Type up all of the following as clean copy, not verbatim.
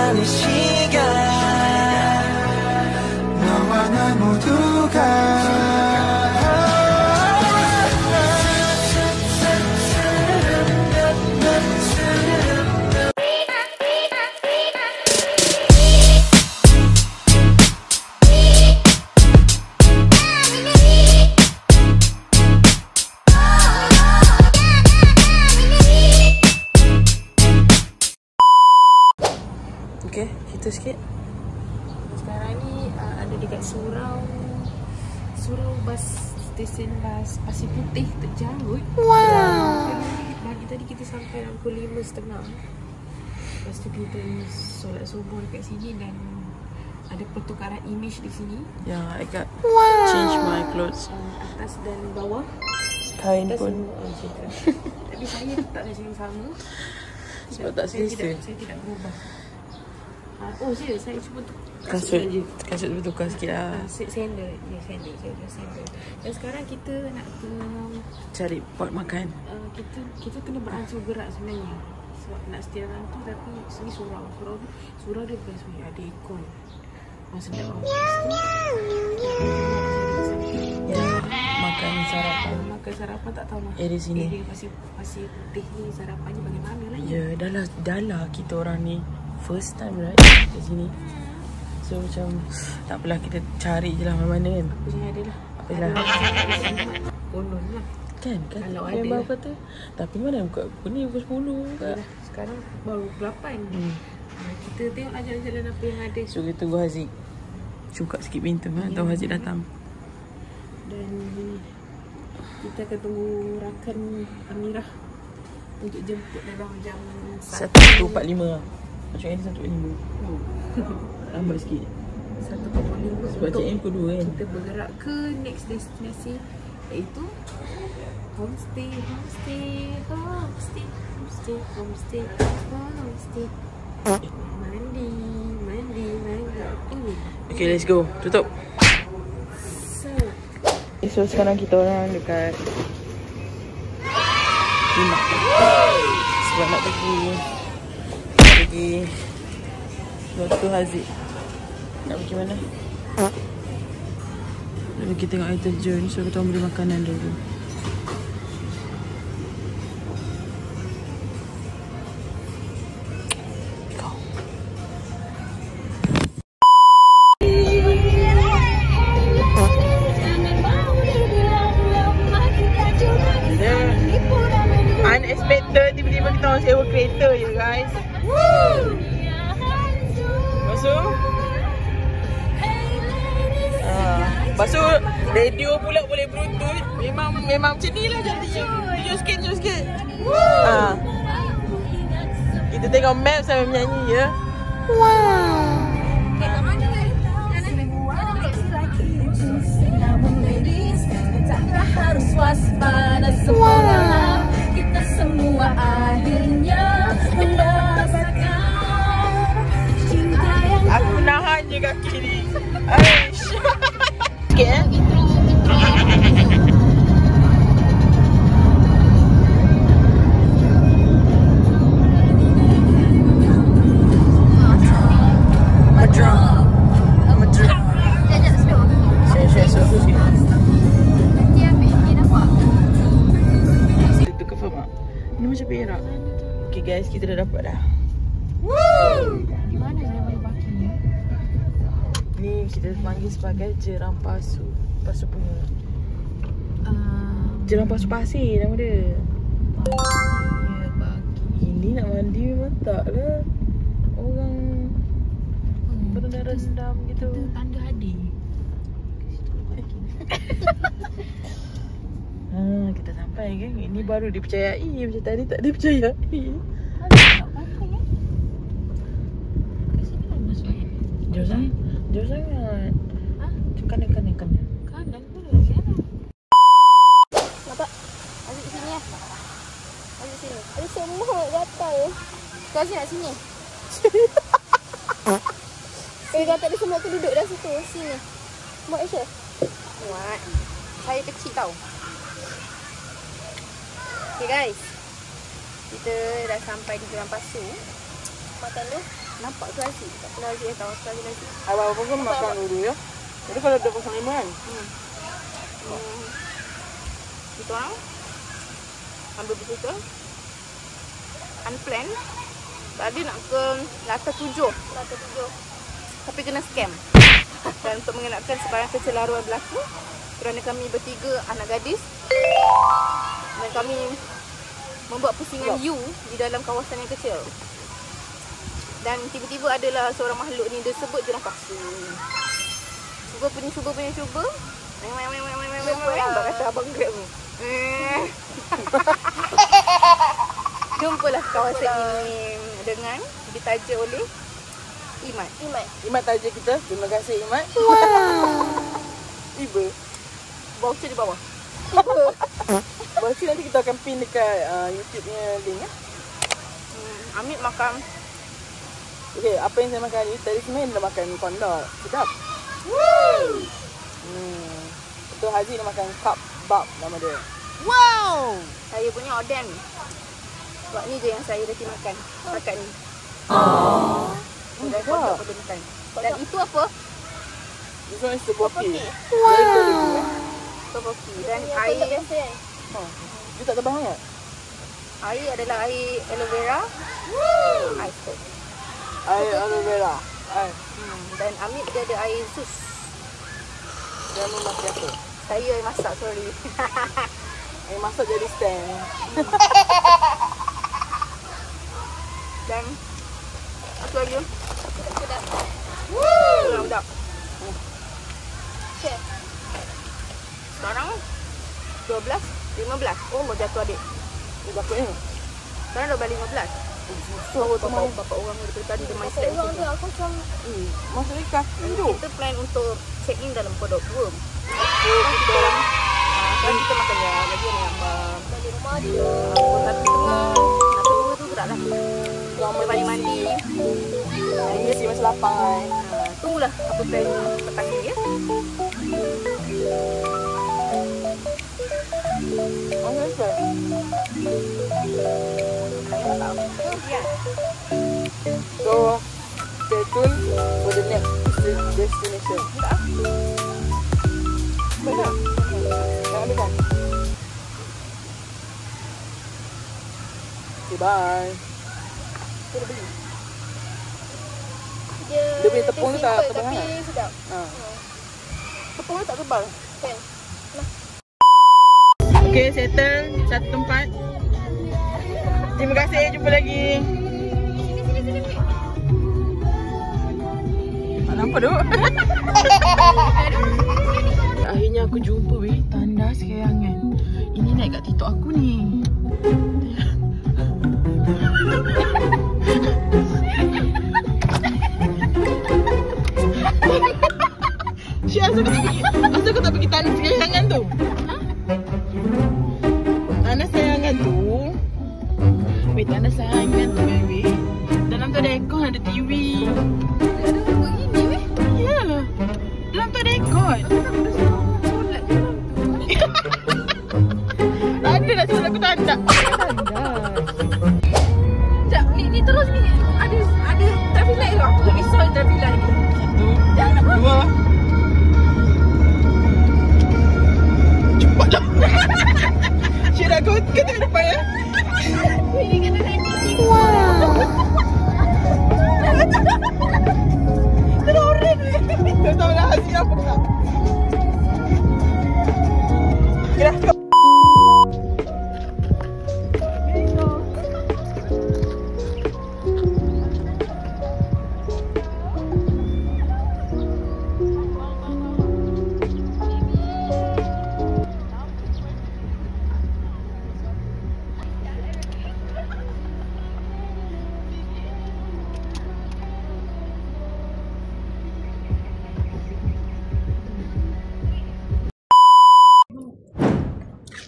함께하는 시간 너와 나 모두가 Okay, cerita sikit. Sekarang ni ada dekat Surau bas stesen bas Pasir Putih Terjarut. Wow. Pagi tadi kita sampai dalam pukul 5.30. Lepas tu kita solat subuh dekat sini dan ada pertukaran image di sini. Yeah, I got change my clothes. Atas dan bawah. Kain Atas pun. Tapi saya tak ada yang sama. Sebab tak selesa. Saya tidak berubah. Oh saya cuba Kasut bertukar sikit lah. sandal. Ya, sandal. Dan sekarang kita nak ke Cari pot makan. kita kena beransur gerak sebenarnya. Sebab nak stay dalam tu, tapi sini surau dia best way. Ada ikon. Sedap. Ya, makan sarapan. Makan sarapan tak tahu lah. Di sini. Area Pasir Putih ni sarapannya bagaimana lah. Ya, dah lah kita orang ni first time right kat sini. So macam tak apalah, kita cari je lah mana-mana kan. Apa yang ada lah. Apalah. Konon lah. Kan Kalau memang ada. kata. Tapi mana buka ni pukul 10 kat. Sekarang baru 8. Kita tengoklah jalan-jalan apa yang ada. So kita tunggu Haziq buka sikit pintu kan, tahu Haziq datang. Dan kita akan tunggu rakan Amirah untuk jemput dalam jam 1.45 lah. Macam ni 1.45. Lambat sikit 1.45 sebab CM pukul 2 kan. kita bergerak ke next destinasi, iaitu homestay. Mandi. Okay, let's go. Tutup. So sekarang kita orang dekat rumah sebab nak pergi sebab tu Haziq nak pergi mana? Nak pergi tengok air terjun. So kita orang beli makanan dulu. Unexpected, tiba-tiba kita orang sewa kereta je guys. Lepas tu radio pula boleh bluetooth. Memang macam ni lah jadinya. Tunjuk sikit. Kita tengok map sambil menyanyi ya. Harus waspada semua. Kita semua akhirnya merasakan cinta yang aku nahan je kaki ni. Aish. Sikit eh. Ni macam perak. Okay guys, kita dah dapat dah. Di mana saya boleh parking ni? Ni kita panggil sebagai Jerang Pasu bunga. Jerang Pasu pasir nama dia. Ya, bagi. Ini nak mandi memang tak lah. Orang berendam gitu. Itu tanda hadir. Kita sampai kan. Ini baru dipercayai. Macam tadi tak dipercayai. Tak parking eh? Kat sini kan masuk air. Jauh sangat. Kanan. Kanan pun ada sana. nampak? Asyik sini lah. Asyik sini. Asyik semua gatal. Kau asyik nak sini. Kalau gatal dia semua aku duduk dah situ. Sini. Buat Aisyah. Buat. Saya kecil tau. Okay guys, kita dah sampai di Jerang Pasu. Tempatan tu Nampak klasik. Tak pernah Aziz tahu klasik. Awal-awal pun makan dulu ya. Jadi kalau 205 kan. Kita orang ambil betul unplanned. Tadi nak ke Lata 7. Tapi kena scam. Dan untuk mengelakkan sebarang kecelaruan berlaku, kerana kami bertiga anak gadis dan kami membuat pusingan U di dalam kawasan yang kecil. Dan tiba-tiba adalah seorang makhluk ni, dia sebut jurang pasu. Cuba. Abang kata abang Grab ni. Jumpalah kawasan ini dengan ditaja oleh Imat. Imat taja kita. Terima kasih Imat. Iba. Voucher di bawah. Voucher nanti kita akan pin dekat YouTube-nya link ya. Amit makan. Okey, apa yang saya makan ni? Tadi sebenarnya dah makan kondok. Sedap. Betul, Haziq dah makan kebab nama dia. Wow. Saya punya oden. Sebab ni je yang saya reti makan. Makan ni. Dan kondok pun makan. Dan itu apa? This one is the boki. Topoki. Dan air. Dia tak tebal sangat. Air adalah air aloe vera. Ice cold. Air aloe vera. Dan Amit dia ada air sus. Dia memasak apa? Saya yang masak, sorry. Air masak jadi stand. Dan apa lagi? Sedap. Sedap. Sekarang 12, 15. Oh, mau jatuh adik. Berapa ni? Sekarang dah balik 15. Bapak orang daripada tadi dia main set macam ni. Aku macam Masa ikan. Kita plan untuk check in dalam pukul 20. Sekarang kita makan ya. Lagi ni abang. balik rumah dia. Pukul 1.30. 1.2 tu geraklah. Kita balik mandi. Ini sih masih lapang kan. Tunggulah apa plan petang ni ya. Mana sih? So, stay tuned for the next destination. Benar? Jangan ambilkan. Okay, bye. Kita dah beli. Dia punya tepung tu tak tebal Tapi sangat. sedap. Tepung tu tak tebal. Kan? Okay, settle satu tempat. Terima kasih, jumpa lagi. Tak nampak duk. Akhirnya aku jumpa weh tandas kayangan. Ini naik kat TikTok aku ni. Syah, asal kau tak pergi tandas kayangan tu? Tandas kayangan tu. Weh, tandas kayangan tu baby. Dalam tu ada aircon, ada TV. Ada lagu ini weh. Ya. Dalam tu ada aircon. Solat je dalam tu. Ada nak solat aku tandas. Sekejap, ni terus ni. Ada traffic light tu. Aku tak risau traffic light ni. Satu, dua. Cepatlah. Syirah, kau tengok depan ya. Ini kena naik kursi. Terorin weh. Kau tahu lah hasil apa tak? Kira kau.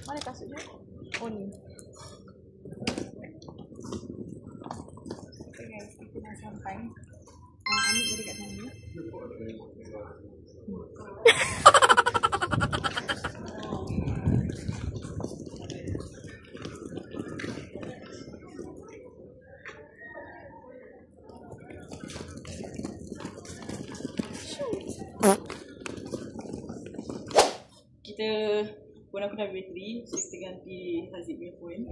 Mana kasut dia? Oh ni. Okay guys, kita dah sampai. Amit tadi kat sana. kita phone aku dah bateri, so kita ganti Haziq punya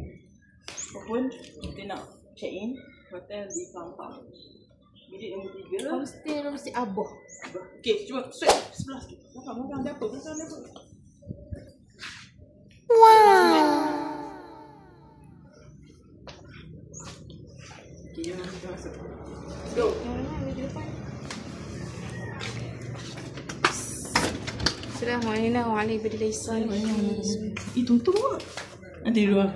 phone. Kita nak check in hotel di Kampang. Bilik nombor 3. Homestay Aboh. Okay, cuba swipe sebelah sikit. Belakang ada apa? Okay, jom kita masuk. Let's go. Assalamualaikum. Tutup lah. Nanti di luar.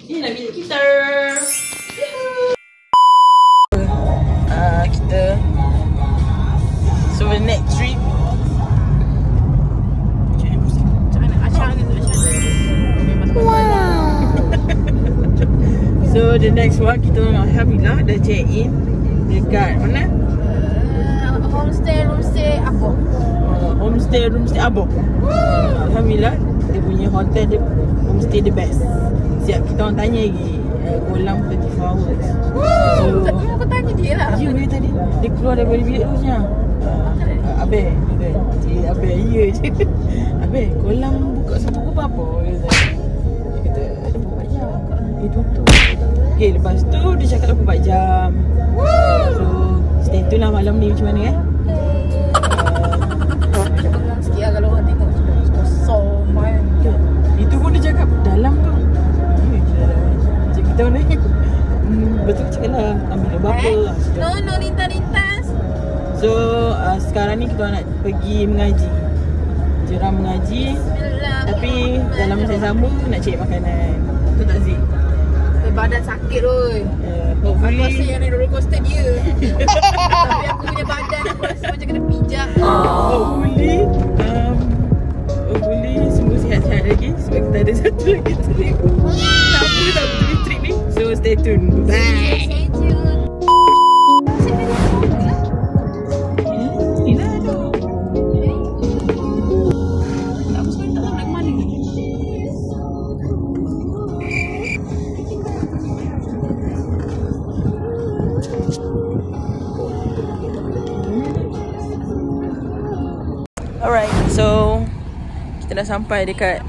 Inilah bilik kita. Kita so the next trip. So the next one kita alhamdulillah dah check in dekat mana? Homestay Aboh. Homestay Aboh. Alhamdulillah dia punya hotel dia homestay the best. Siap kita orang tanya lagi kolam 24 hours. So Aku tanya dia lah. dia tadi dia keluar daripada bilik terusnya. Abeh ya je. Abeh kolam buka sampai pukul berapa? Dia kata 24 jam. Tutup. Okay, lepas tu dia cakap 24 jam. So stay tune lah malam ni macam mana Bengang sikit lah kalau orang tengok kosong kan. Itu pun dia cakap dalam tu. Macam kita mana betul cakap lah ambil berapa. No, lintas. So sekarang ni kita nak pergi mengaji. Jeram mengaji. Tapi dalam masa yang sama nak cari makanan. Betul tak Zik? Badan sakit oi. Aku rasa Hopefully yang naik roller coaster dia. Tapi aku punya badan aku rasa macam kena pijak. Hopefully semua sihat-sihat lagi. Sebab kita ada satu lagi trip. Aku tak betul trip ni. So stay tune. Bye. Stay tuned. Alright, so kita dah sampai dekat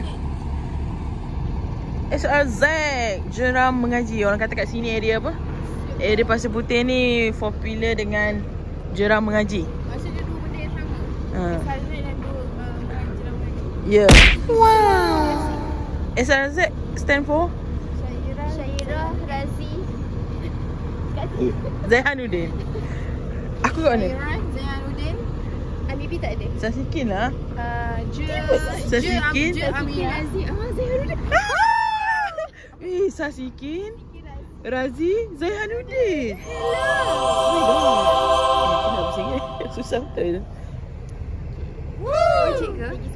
SRZ Jeram Mengaji. Orang kata kat sini area apa? Area Pasir Putih ni popular dengan Jeram Mengaji. Maksud dia dua benda yang sama. SRZ dan dua Jeram Mengaji. Yeah. Wow. SRZ stand for Syairah Razi Zaihanuddin. Aku kat mana? Zaihanuddin. Bibi tak ada. Sasikin lah. Sasikin. Zaihanuddin. Sasikin Razi Zaihanuddin. Oh my god. Susah betul. Cik ke? Lagi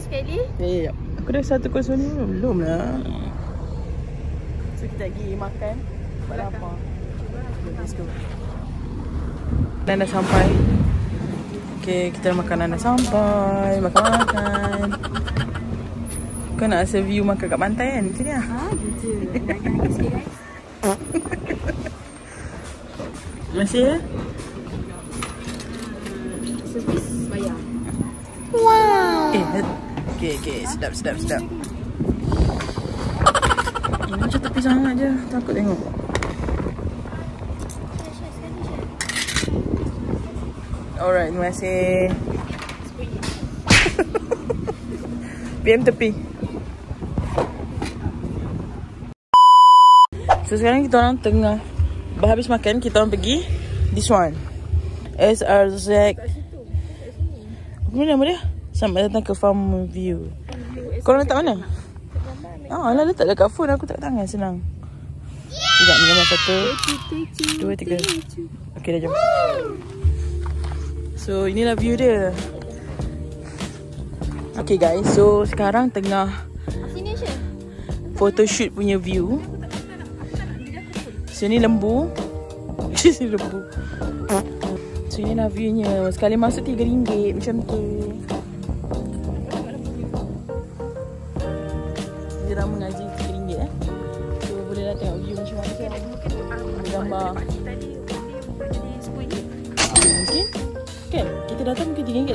sekali. Aku dah 105 belum lah. So kita pergi makan. Buat lapar. Let's go. Dan dah sampai. Okay, kita makanan dah sampai. Makan. Kau nak rasa view makan kat pantai kan? Macam ni lah. Gitu. Banyak sikit guys. Masih ya? Servis bayar. Okay, sedap. Ini macam tepi sangat je. Takut tengok. Alright, terima kasih. PM tepi. So sekarang kita orang tengah habis makan, kita orang pergi this one. SRZ. Apa nama dia? Selamat datang ke Farm View. Korang letak mana? Alah letak dekat phone, aku tak tangan, senang. Sekejap ni gambar 1 2 3. Okay dah jom. So inilah view dia. Okay guys, so sekarang tengah photoshoot punya view. So ni lembu. Lembu. So inilah viewnya. Sekali masuk RM3 macam tu. Jeram Mengaji RM3 So boleh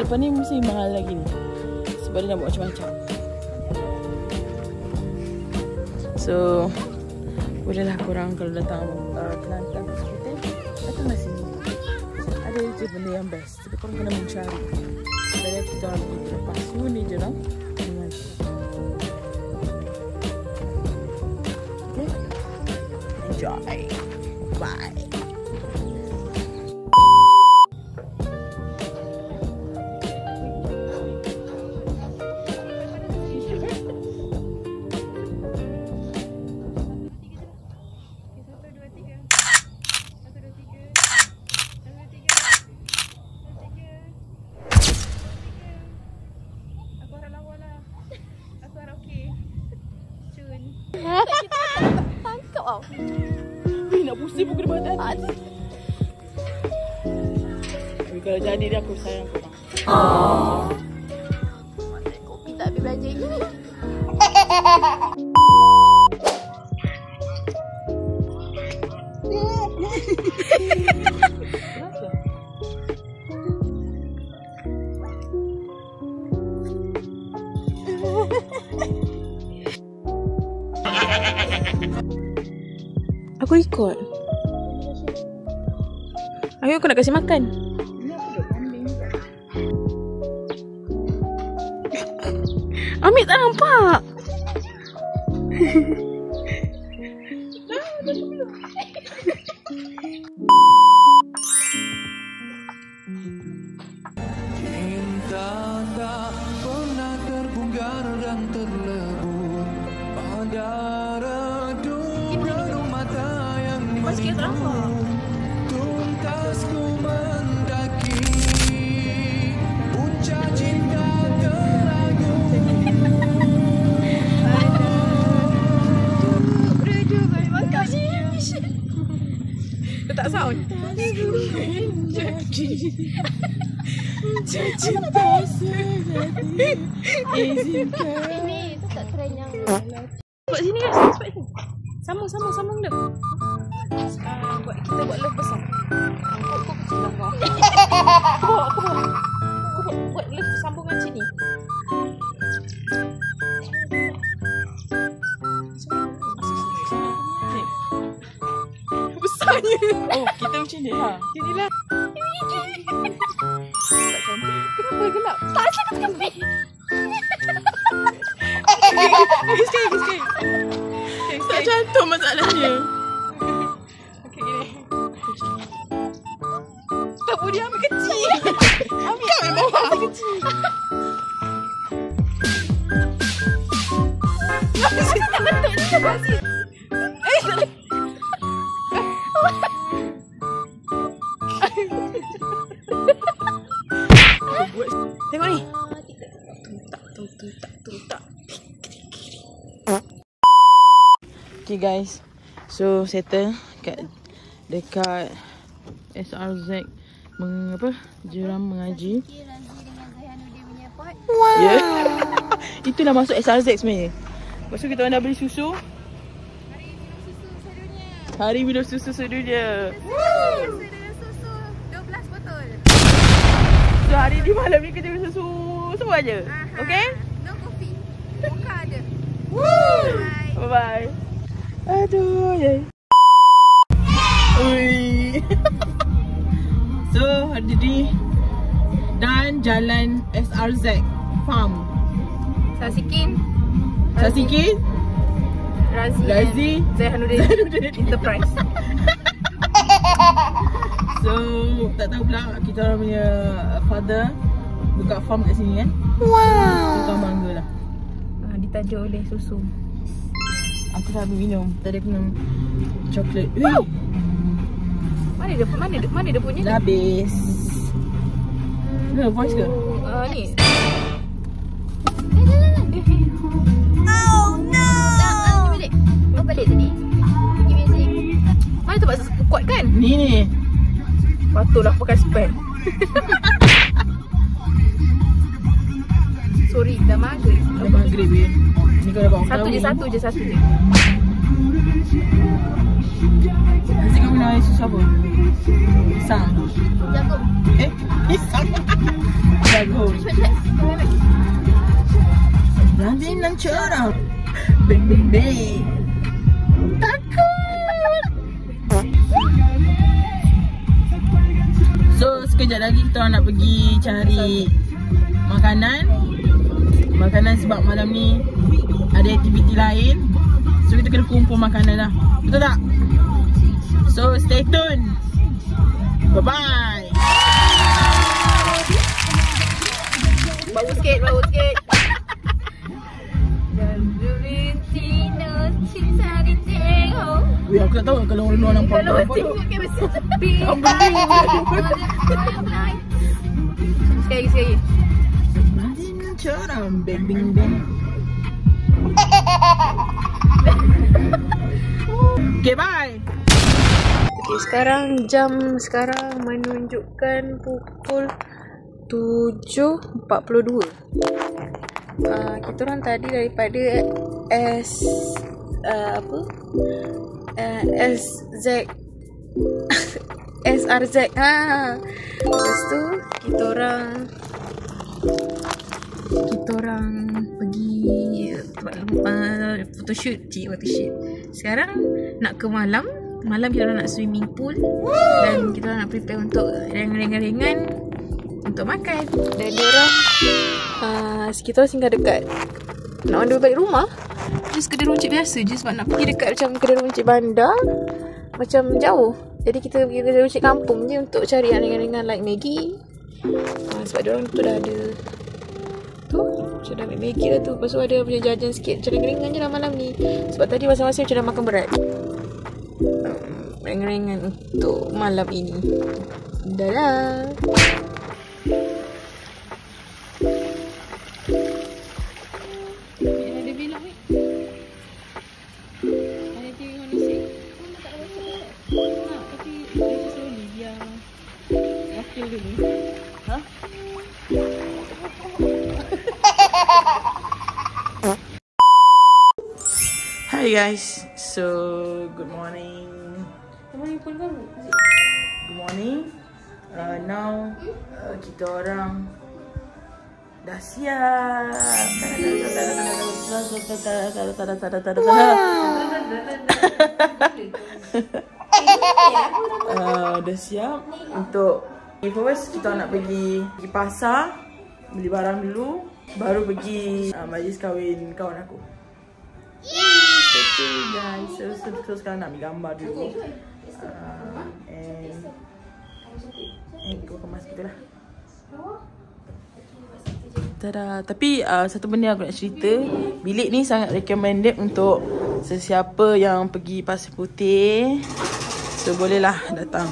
depan ni mesti mahal lagi ni. Sebab dia nak buat macam-macam. So bolehlah korang kalau datang Kelantan hospital, datanglah sini. Ada je benda yang best, tapi korang kena mencari. Dari kita orang pergi lepas ni je lah. Okay, enjoy. Bye. Tangkap tau. Nak pusing pun kena badan. Tapi kalau jadi dia aku sayang korang. Kopi tak habis belajar ni. Kenapa? Aku ikut. Ayo aku nak kasih makan. Ambil tak nampak. Cinta tak pernah terbongkar dan terlebur pada redup mata yang menunggu. Tuntas ku mendaki puncak cinta teragung. Tak sound. Cinta sejati izinkan. Ini tu tak keren yang Buat sini guys, cepat ni. Sambung dia. Kita buat love besar. Kau kecil lah kau. Aku bawa. Aku buat love sambungan sini. Besarnya. Oh, kita macam ni lah. Jadilah. Tak cantik. Kenapa gelap? tak asal kata kambing. Sekali. Tak cantik masalahnya. Okey, gini. Tak boleh ambil kecil. Kau memang ambil kecil. Tengok ni. Tuntak. Okay guys, so settle dekat SRZ Jeram mengaji. Wow. Ya. Itulah masuk SRZ sebenarnya. Lepas tu kita orang dah beli susu. Hari minum susu sedunia. Susu 12 botol. So hari ni malam ni kita minum susu semua aja. Okay? No coffee. Mocha ada. Bye bye. Aduh, yay. Ui. So hari ni dan jalan SRZ Farm. Sasikin, Razi, Zaihanuddin Enterprise. So tak tahu pula kita orang punya father buka farm kat sini kan. Wow. Tukang mangga lah. Ditajuk oleh susu. Aku dah habis minum. Tadi aku minum coklat. Mana dia punya? Dah habis. Voice ke? Ni. Oh no. Ni balik. Kau balik tadi. Pergi music. Mana tempat kuat kan? Ni. Patutlah pakai spek. Sorry, dah maghrib. Dah maghrib ya. Ni kau dah bangun. Satu je. Nasi kamu nak air susu apa? Pisang. Jagung. Pisang. Jagung. Nanti nak cerah. Bing bing bing. Takut. So sekejap lagi kita nak pergi cari makanan sebab malam ni ada aktiviti lain. So kita kena kumpul makanan lah. Betul tak? So stay tune. Bye bye. Bau sikit. Weh, aku tak tahu kalau orang luar nampak. Kalau tengok kan mesti tepi. Sekali lagi. Nanti nak cerah. Bing bing bing. Okay, bye. Okay, sekarang jam menunjukkan pukul 7.42. Kita orang tadi daripada SRZ. Lepas tu kita orang pergi photoshoot. Sekarang nak ke malam kita orang nak swimming pool dan kita orang nak prepare untuk ringan-ringan untuk makan. Dan dia orang kita orang singgah dekat nak on the way balik rumah. Just kedai runcit biasa je sebab nak pergi dekat macam kedai runcit bandar macam jauh. Jadi kita pergi kedai runcit kampung je untuk cari yang ringan-ringan like Maggi. Sebab dia orang tu dah ada tu macam dah ambil Maggi dah tu. Lepas tu ada macam jajan sikit macam ringan-ringan je lah malam ni. Sebab tadi masa-masa macam dah makan berat. Ringan-ringan untuk malam ini. Dadah. Ada bilang ni. Ada dia manusia. Tak ada WhatsApp. Nak tapi dia slowly biar wakil dulu. Ha? Hi guys. So good morning. Good morning. Now kita orang dah siap. Dah siap untuk first kita nak pergi pasar beli barang dulu, baru pergi majlis kahwin kawan aku. Okay guys, so sekarang nak ambil gambar dulu. And kita kemas kita lah. Tada. Tapi satu benda aku nak cerita, bilik ni sangat recommended untuk sesiapa yang pergi Pasir Putih. So bolehlah datang.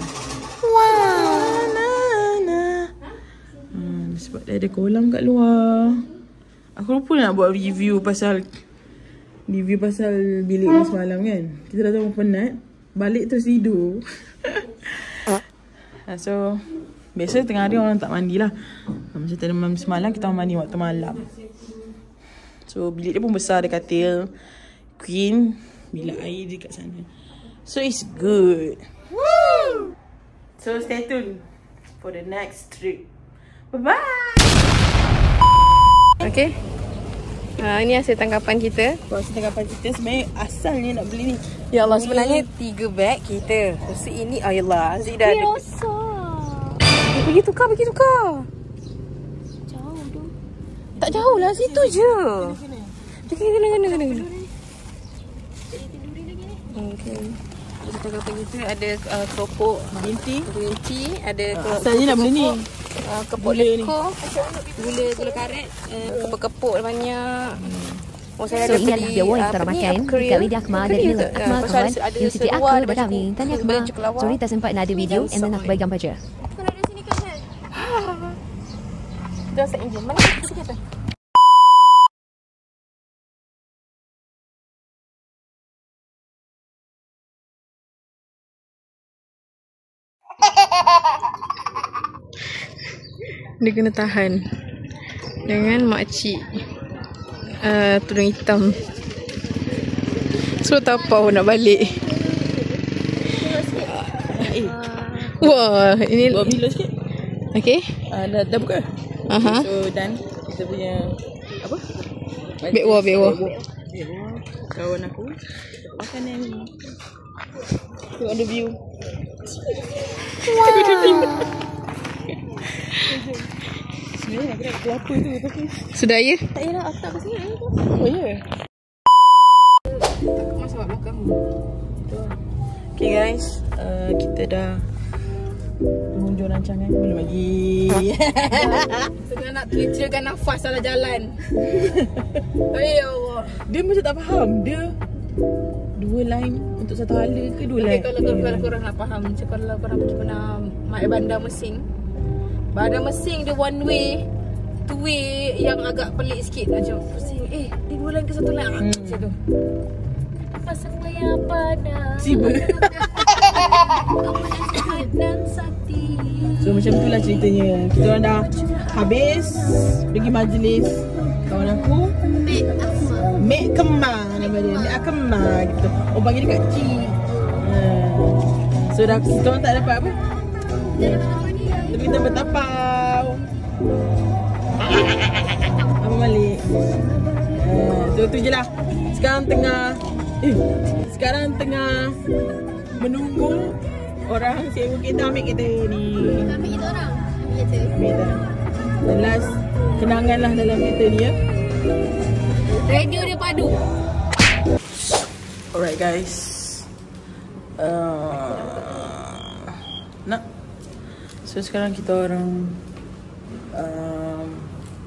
Sebab dia ada kolam kat luar. Aku lupa nak buat review pasal bilik ni semalam kan. Kita dah tahu penat, balik terus tidur. So biasa tengah hari orang tak mandi lah. Macam tadi malam semalam kita mandi waktu malam. So bilik dia pun besar, ada katil queen, bilik air dekat sana. So it's good. Woo! So stay tuned for the next trip. Bye bye. Okay. Ini hasil tangkapan kita. Hasil tangkapan kita sebenarnya asalnya nak beli ni. Ya Allah, sebenarnya 3 beg kita. Lepas tu ini, ayolah, Aziz dah ada. Pergi tukar. Jauh tu. Tak jauh lah, situ je. Kena. Okay. Hasil tangkapan kita ada keropok green tea, ada asalnya nak beli ni. Kepok leko, gula karet, kepok-kepok banyak. So inilah dia yang kita makan dekat Widya Akmal dan Mila Akmal kawan Universiti Akmal Badawi. Tanya Akmal, sorry tak sempat nak ada video and then aku bagi gambar je. Kalau ada sini kan? Kita set enjin. Mana kita? Dia kena tahan dengan makcik tudung hitam. So tapau nak balik. Wah, ini Buat Milo sikit. okey. Dah buka. Aha. So dan kita punya apa? Bekwa. Kawan aku makanan ni. Tengok ada view. Sebenarnya nak kena kelapa tu tapi Sudah ya? Tak payah aku tak pasal ni. oh ya. Masuk kat belakang. Okay guys, kita dah pengunjung rancangan. Belum lagi. Tengah nak ceritakan nafas salah jalan. Ya Allah. Dia macam tak faham. Dia dua line untuk satu hala ke dua Okay, line? kalau korang nak faham, macam kalau korang pergi pernah naik bandar Mesing. Bandar Mesing dia one way, two way yang agak pelik sikit. Macam pusing. Dia dua line ke satu line? Macam tu. Pasang layar panas. Siba. Dan sakti. So macam itulah ceritanya. Kita orang dah habis pergi majlis. Kawan aku Mek Kemar nama dia. Mek Kemar gitu. Oh panggil dia Kak Cik. So dah kita orang tak dapat apa? Tapi kita bertapau. Abang balik. So tu je lah. Sekarang tengah menunggu orang sewa kereta ambil kereta ni. Ambil kita orang. Ambil kereta. Ambil kereta. Dan last kenangan lah dalam kereta ni ya. Radio dia padu. Alright guys. So sekarang kita orang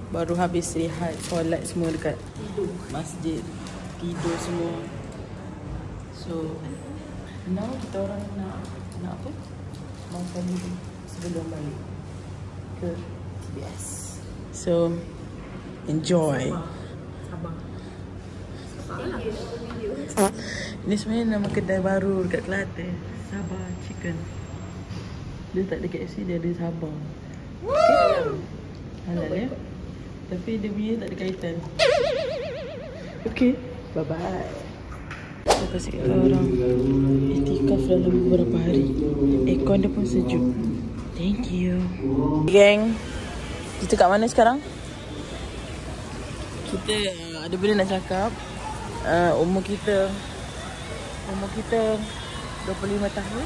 baru habis rehat, solat semua dekat masjid, tidur semua. So now kita orang nak apa? Makan dulu sebelum balik ke TBS. So enjoy. Ini sebenarnya nama kedai baru dekat Kelantan, Sabah Chicken. Dia tak ada KFC, dia ada Sabah. Okay. Halal ya. Tapi dia punya tak ada kaitan. Okay, bye-bye. Saya kasih kita orang itikaf dalam beberapa hari. Aircon dia pun sejuk. Thank you. Gang, kita kat mana sekarang? Kita ada benda nak cakap. Umur kita 25 tahun.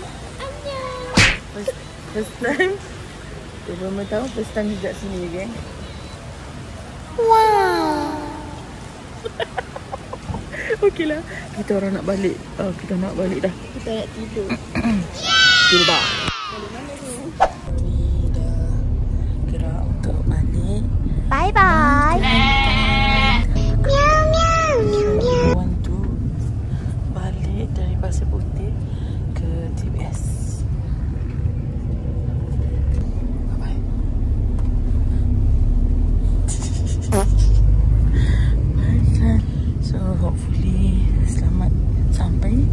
First time 25 tahun, first time juga sini geng. Wow. Okey lah, kita orang nak balik. Kita nak balik dah. Kita nak tidur. Tidur dah. Gerak untuk balik. Bye-bye. Want to balik dari Pasir Putih ke TBS. Bye-bye. So hopefully selamat sampai